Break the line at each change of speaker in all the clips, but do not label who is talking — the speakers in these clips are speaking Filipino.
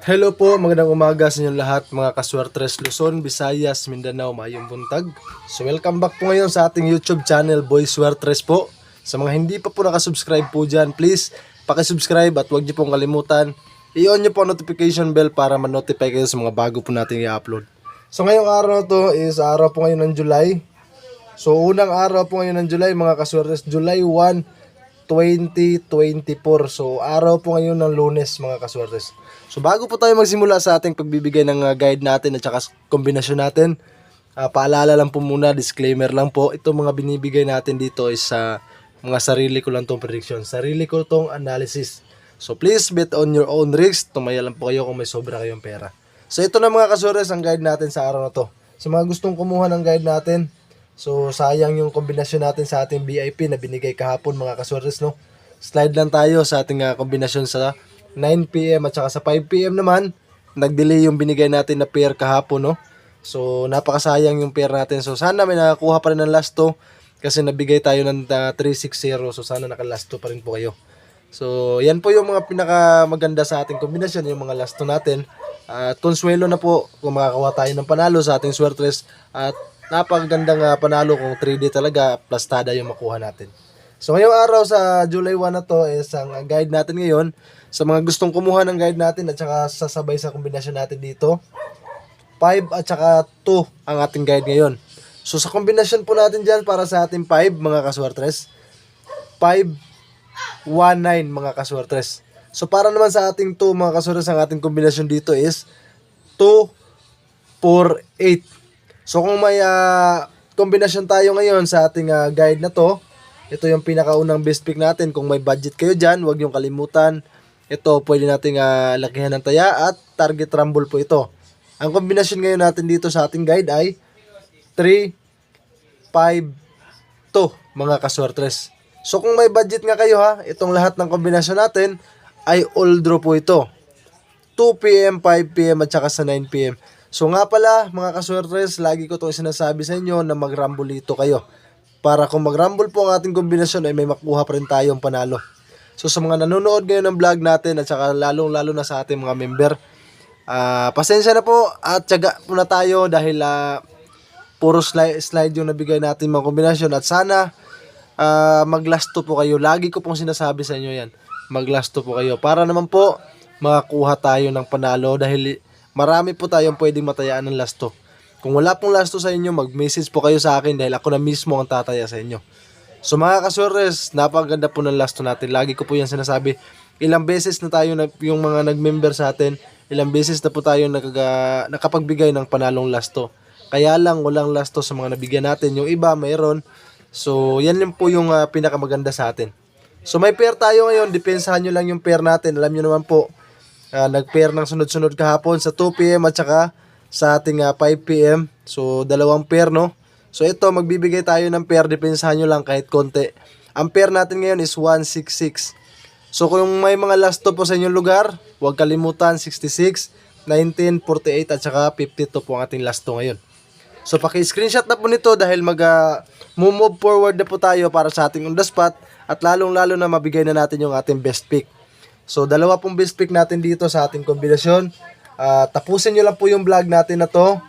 Hello po, magandang umaga sa inyong lahat mga kaswertres Luzon, Visayas, Mindanao, mayong buntag. So welcome back po ngayon sa ating YouTube channel, Boy Swertres po. Sa mga hindi pa po nakasubscribe po dyan, please pakisubscribe at huwag niyo pong kalimutan. I-on niyo po ang notification bell para ma-notify kayo sa mga bago po nating i-upload. So ngayong araw na to is araw po ngayon ng July. So unang araw po ngayon ng July mga kaswertres, July 1, 2024. So araw po ngayon ng Lunes mga kaswertes. So bago po tayo magsimula sa ating pagbibigay ng guide natin at saka kombinasyon natin, paalala lang po muna, disclaimer lang po, ito mga binibigay natin dito is sa mga sarili ko lang tong prediction, sarili ko tong analysis. So please bet on your own risk, tumaya lang po kayo kung may sobra kayong pera. So ito na mga kaswertes ang guide natin sa araw na to. Sa mga gustong kumuha ng guide natin, so sayang yung kombinasyon natin sa ating VIP na binigay kahapon mga kaswertes, no? Slide lang tayo sa ating kombinasyon sa 9 PM at saka sa 5 PM naman. Nag-delay yung binigay natin na pair kahapon, no? So napakasayang yung pair natin. So sana may nakakuha pa rin ng last 2 kasi nabigay tayo ng 360. So sana naka-last 2 pa rin po kayo. So yan po yung mga pinakamaganda sa ating kombinasyon, yung mga last 2 natin. At konsuelo na po kung makakakuha tayo ng panalo sa ating swertres. At napakagandang panalo kung 3D talaga, plastada yung makuha natin. So ngayong araw sa July 1 na to is ang guide natin ngayon. Sa mga gustong kumuha ng guide natin at saka sasabay sa kombinasyon natin dito, 5 at saka 2 ang ating guide ngayon. So sa kombinasyon po natin dyan para sa ating 5 mga kaswertres, 5, 1, 9 mga kaswertres. So para naman sa ating 2 mga kaswertres, ang ating kombinasyon dito is 2, 4, 8. So kung may kombinasyon tayo ngayon sa ating guide na to, ito yung pinakaunang best pick natin. Kung may budget kayo dyan, huwag yung kalimutan. Ito pwede nating lakihan ng taya at target rumble po ito. Ang kombinasyon ngayon natin dito sa ating guide ay 3, 5, 2 mga kaswertres. So kung may budget nga kayo itong lahat ng kombinasyon natin ay all draw po ito. 2 PM, 5 PM at saka sa 9 PM. So nga pala mga kaswertres, lagi ko itong sinasabi sa inyo na mag-rumble dito kayo. Para kung mag-rumble po ang ating kombinasyon ay may makuha pa rin tayong panalo. So sa mga nanonood ngayon ng vlog natin at saka lalong-lalo na sa ating mga member, pasensya na po at tiyaga po na tayo dahil puro slide yung nabigay natin mga kombinasyon at sana maglasto po kayo. Lagi ko pong sinasabi sa inyo yan, maglasto po kayo para naman po makakuha tayo ng panalo dahil marami po tayong pwedeng matayaan ng lasto. Kung wala pong lasto sa inyo, mag-message po kayo sa akin dahil ako na mismo ang tataya sa inyo. So mga kaswertres, napakaganda po ng lasto natin. Lagi ko po yan sinasabi. Ilang beses na tayo, yung mga nag-member sa atin, ilang beses na po tayo nakapagbigay ng panalong lasto. Kaya lang walang lasto sa mga nabigyan natin. Yung iba mayroon. So yan din po yung pinakamaganda sa atin. So may pair tayo ngayon. Depensahan nyo lang yung pair natin. Alam nyo naman po, nag-pair ng sunod-sunod kahapon sa 2 PM at saka sa ating 5 PM. So dalawang pair, no? So ito, magbibigay tayo ng pair, depensahan nyo lang kahit konti. Ang pair natin ngayon is 166. So kung may mga last 2 po sa inyong lugar, huwag kalimutan 66, 19, 48 at saka 52 po ang ating last 2 ngayon. So paki-screenshot na po nito dahil move forward na po tayo para sa ating on the spot at lalong-lalo na mabigay na natin yung ating best pick. So dalawa pong best pick natin dito sa ating kombinasyon. Tapusin nyo lang po yung vlog natin na to.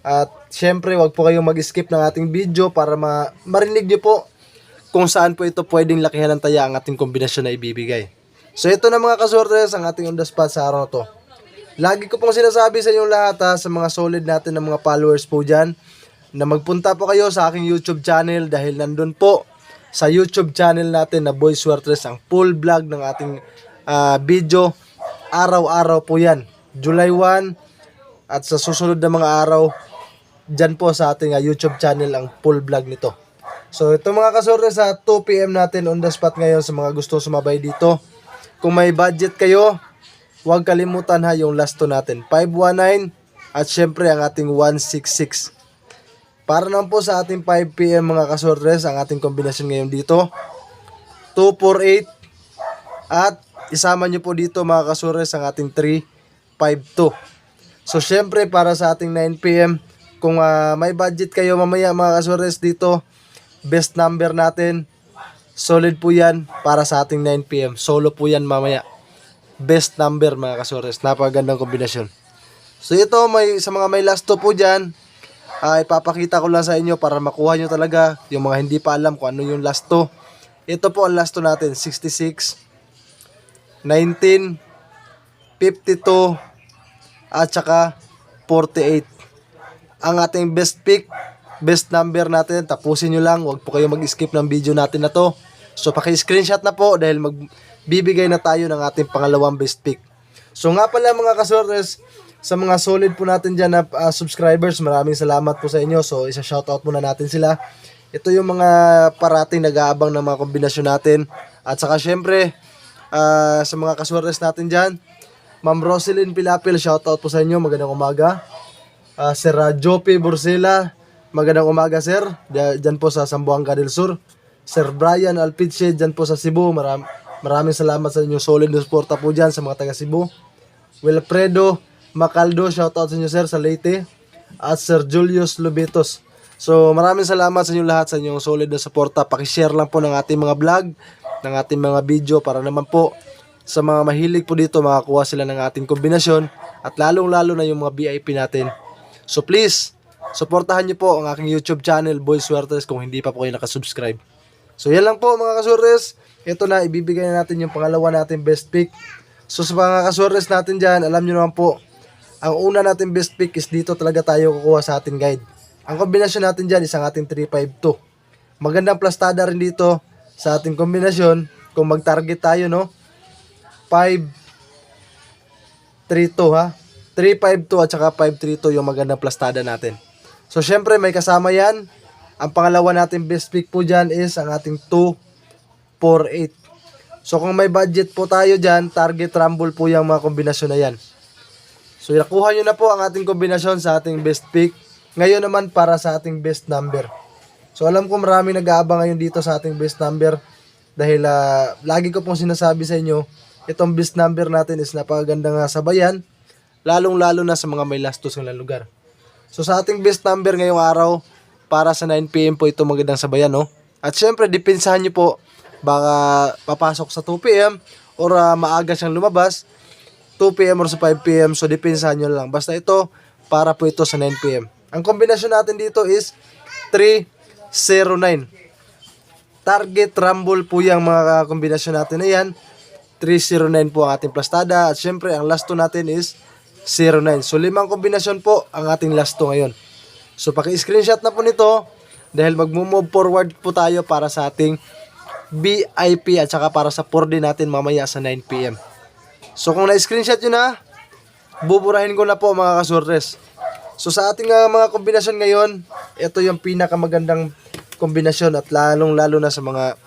At syempre, wag po kayong mag-skip ng ating video para marinig nyo po kung saan po ito pwedeng lakihan ng taya ang ating kombinasyon na ibibigay. So ito na mga kaswertres ang ating on the spot sa araw na to. Lagi ko pong sinasabi sa inyong lahat sa mga solid natin ng mga followers po dyan, na magpunta po kayo sa aking YouTube channel dahil nandun po sa YouTube channel natin na Boy Swertres ang full vlog ng ating video. Araw-araw po yan. July 1 at sa susunod na mga araw, dyan po sa ating YouTube channel ang full vlog nito. So ito mga kaswertres, sa 2 PM natin on the spot ngayon sa mga gusto sumabay dito. Kung may budget kayo, huwag kalimutan yung last 2 natin, 519 at syempre ang ating 166. Para naman po sa ating 5 PM mga kaswertres, ang ating kombinasyon ngayon dito, 248 at isama nyo po dito mga kaswertres ang ating 352. So syempre para sa ating 9 PM, kung may budget kayo mamaya mga kaswertres dito, best number natin, solid po yan para sa ating 9 PM. Solo po yan mamaya. best number mga kaswertes. Napakagandang kombinasyon. So ito, sa mga may last 2 po dyan, ipapakita ko lang sa inyo para makuha nyo talaga yung mga hindi pa alam kung ano yung last 2. Ito po ang last 2 natin, 66, 19, 52, at saka 48. Ang ating best pick, best number natin, tapusin nyo lang, huwag po kayo mag-skip ng video natin na to. So paki-screenshot na po dahil magbibigay na tayo ng ating pangalawang best pick. So nga pala mga kaswertes, sa mga solid po natin dyan na subscribers, maraming salamat po sa inyo. So isa shoutout muna natin sila. Ito yung mga parating nag-aabang ng mga kombinasyon natin. At saka syempre, sa mga kaswertes natin dyan, Ma'am Roselyn Pilapil, shoutout po sa inyo, magandang umaga. Sir Jope Borsela, magandang umaga sir, dyan po sa Zamboanga del Sur. Sir Brian Alpiche, dyan po sa Cebu, maraming salamat sa inyo, solid na suporta po dyan sa mga taga Cebu. Wilfredo Macaldo, shoutout sa inyo sir sa Leyte. At Sir Julius Lubitos. So maraming salamat sa inyo lahat sa inyong solid na suporta. Pakishare lang po ng ating mga vlog, ng ating mga video para naman po sa mga mahilig po dito makakuha sila ng ating kombinasyon at lalong lalo na yung mga VIP natin. So please, suportahan niyo po ang aking YouTube channel, Boy Suertes, kung hindi pa po kayo nakasubscribe. So yan lang po mga kasuertes. Ito na, ibibigay na natin yung pangalawa natin best pick. So sa mga kasuertes natin dyan, alam nyo naman po, ang una natin best pick is dito talaga tayo kukuha sa ating guide. Ang kombinasyon natin dyan is ang ating 352. Magandang plastada rin dito sa ating kombinasyon. Kung mag-target tayo, no? 532 ha. 352 at saka 532 yung magandang plastada natin. So syempre may kasama yan. Ang pangalawa natin best pick po dyan is ang ating 248. So kung may budget po tayo dyan, target rumble po yung mga kombinasyon na yan. So nakuha nyo na po ang ating kombinasyon sa ating best pick. Ngayon naman para sa ating best number. So alam ko marami nag-aabang ngayon dito sa ating best number. Dahil lagi ko pong sinasabi sa inyo, itong best number natin is napakagandang sabayan. Lalong-lalo na sa mga may lastos ng lugar. So sa ating best number ngayong araw, para sa 9 PM po ito magandang sabayan, no? At syempre, depensahan nyo po, baka papasok sa 2 PM or maaga siyang lumabas, 2 PM or sa 5 PM, so depensahan nyo lang. Basta ito, para po ito sa 9 PM. Ang kombinasyon natin dito is 309. Target rumble po yung mga kombinasyon natin na yan. 309 po ang ating plastada. At syempre, ang last 2 natin is 09. So 5 kombinasyon po ang ating last 2 ngayon. So paki-screenshot na po nito dahil mag-move forward po tayo para sa ating VIP at saka para sa 4D natin mamaya sa 9 PM. So kung na-screenshot nyo na, buburahin ko na po mga kasuertes. So sa ating mga kombinasyon ngayon, ito yung pinakamagandang kombinasyon at lalong-lalo na sa mga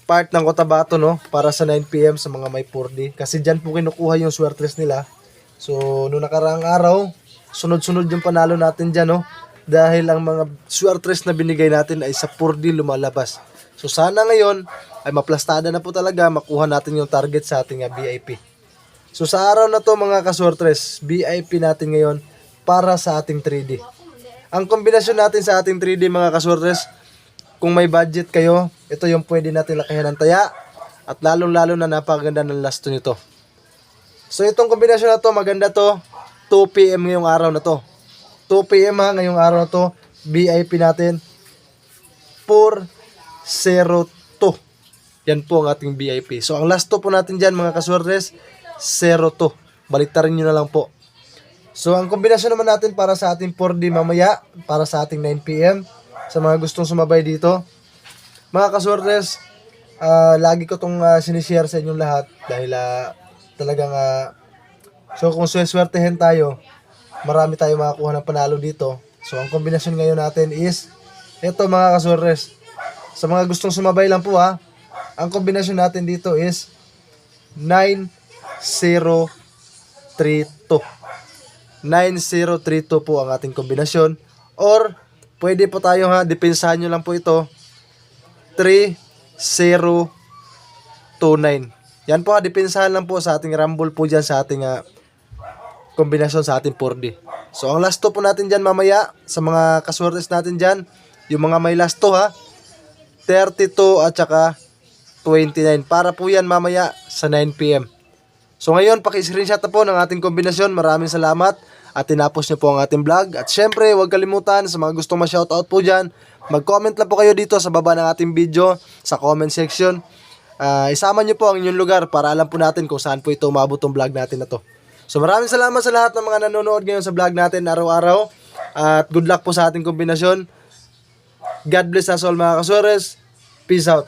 part ng Cotabato, no, para sa 9 PM sa mga may 4D. Kasi dyan po kinukuha yung swertres nila. So, noong nakaraang araw, sunod-sunod yung panalo natin dyan, no? Dahil ang mga swertres na binigay natin ay sa 4D lumalabas. So, sana ngayon ay maplastada na po talaga, makuha natin yung target sa ating VIP. So, sa araw na to mga kaswertres, VIP natin ngayon para sa ating 3D. Ang kombinasyon natin sa ating 3D mga kaswertres, kung may budget kayo, ito yung pwede natin lakayan ng taya at lalong-lalo na napakaganda ng last nito. So itong kombinasyon na to, maganda to, 2 PM ngayong araw na to. 2 PM ha, ngayong araw na to, VIP natin, 402. Yan po ang ating VIP. So ang last 2 po natin dyan mga kaswertes, 02. Baliktarin nyo na lang po. So ang kombinasyon naman natin para sa ating 4D mamaya, para sa ating 9 PM, sa mga gustong sumabay dito. Mga kaswertes, lagi ko itong sinishare sa inyong lahat dahil talagang so kung swertehin tayo, marami tayo makakuha ng panalo dito. So ang kombinasyon ngayon natin is ito mga kaswertes. Sa mga gustong sumabay lang po ha, ang kombinasyon natin dito is 9032. 9032 po ang ating kombinasyon. Or pwede po tayo ha, depensahan nyo lang po ito, 3029. Yan po ha, depensahan lang po sa ating rumble po dyan sa ating kombinasyon sa ating 4D. So ang last 2 po natin dyan mamaya, sa mga kaswertes natin dyan, yung mga may last 2 ha, 32 at saka 29. Para po yan mamaya sa 9 PM. So ngayon, paki-screenshot na po ng ating kombinasyon. Maraming salamat at tinapos nyo po ang ating vlog. At syempre, huwag kalimutan sa mga gustong ma-shoutout po dyan, mag-comment lang po kayo dito sa baba ng ating video, sa comment section. Isama nyo po ang inyong lugar para alam po natin kung saan po ito umabot ang vlog natin na to. So maraming salamat sa lahat ng mga nanonood ngayon sa vlog natin araw-araw. At good luck po sa ating kombinasyon. God bless us all mga kaswers. Peace out.